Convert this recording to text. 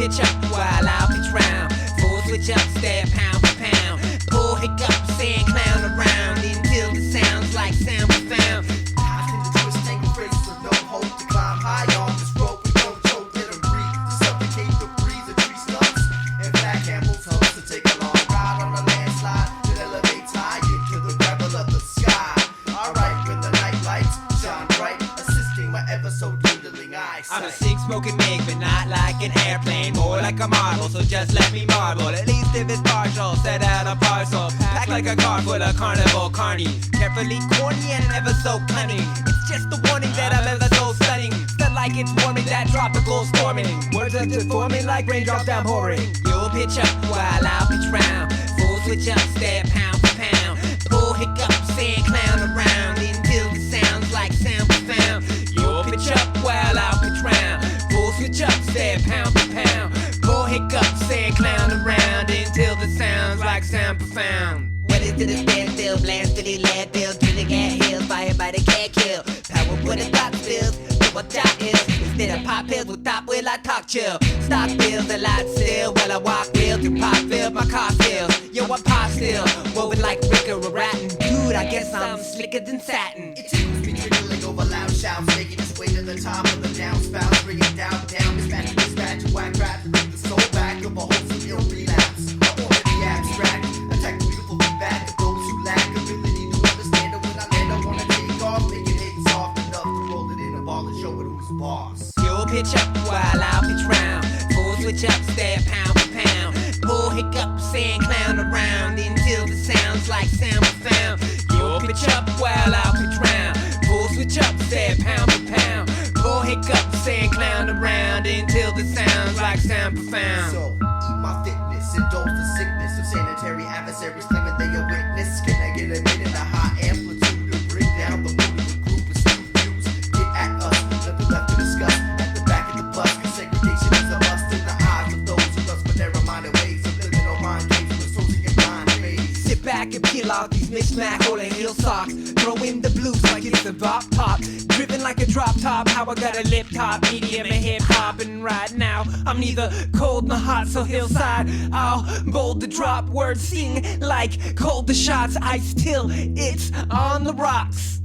pitch up while I'll pitch round. Full switch up, stare pound for pound. Pull hiccups and clown around until the sounds like sound we found. I tend to twist tangle phrases with no hope to climb high on this rope. We don't choke, let them breathe to suffocate the breeze of tree stumps and black camels' hopes to take a long ride on a landslide that elevates high into the revel of the sky. Alright, when the night lights shine bright, assisting my ever so dwindling eyesight. I'm a sick smoking mig, but not like an airplane, more like a marble, so just let me marble. At least if it's partial, set out a parcel, packed like a car full of carnival carny. Carefully corny and ever so cunning. It's just the warning that I'm ever so stunning. Still like it's warming, that tropical storming. Words are just forming like raindrops downpouring. You'll pitch up while I'll pitch round. Full switch up, stare pound for pound. Pull hiccups and clown around until the sounds like sound we found. You'll pitch up while I'll pitch round. Full switch up, stare pound for pound. Pull hiccups and clown around until the sounds like sound profound. What is it, a standstill, blast to the landfill, drilling at hills, fired by the cat kill. Power put a thought spills, know what that is. Instead of pop pills with top will I talk chill. Stock bills a lot still, while I walk real through pop field, my car feels. Yo, I pop still, woven like Rick or a rattin. Dude, I guess I'm slicker than satin. It tickles me trickling over loud shouts, making its way to the top of the downspouts, bring it down, dispatch, whack rap, bring the soul back of a wholesome ill relapse. Already abstract, attack the beautiful feedback of those who lack ability to understand it. When I land, I wanna take off, make it hit soft enough to roll it in a ball and show it who's boss. You'll pitch up while I'll pitch round. Full switch up, stare pound for pound. Pull hiccups and clown around until the sounds like sound we found. You'll pitch up while I'll pitch round. Full switch up, stare pound for pound. Pull hiccups and clown around until the sounds like sound profound. So, eat my fitness, indulge the sickness of sanitary adversaries claiming they a witness. Can I get a minute of high amplitude to bring down the mood of a group of students? Get at us, nothing left to discuss. At the back of the bus, cause segregation is a must in the eyes of those who lust for narrow-minded ways of living on mind games with socially blind phase. Sit back and peel off these mismatched holding heel socks. Throw in the blues like it's a bop top. Driven like a drop top, how I got a lip top, medium and hip hop. And right now, I'm neither cold nor hot, so hillside, I'll bold the drop words, sing like cold the shots. I still, it's on the rocks.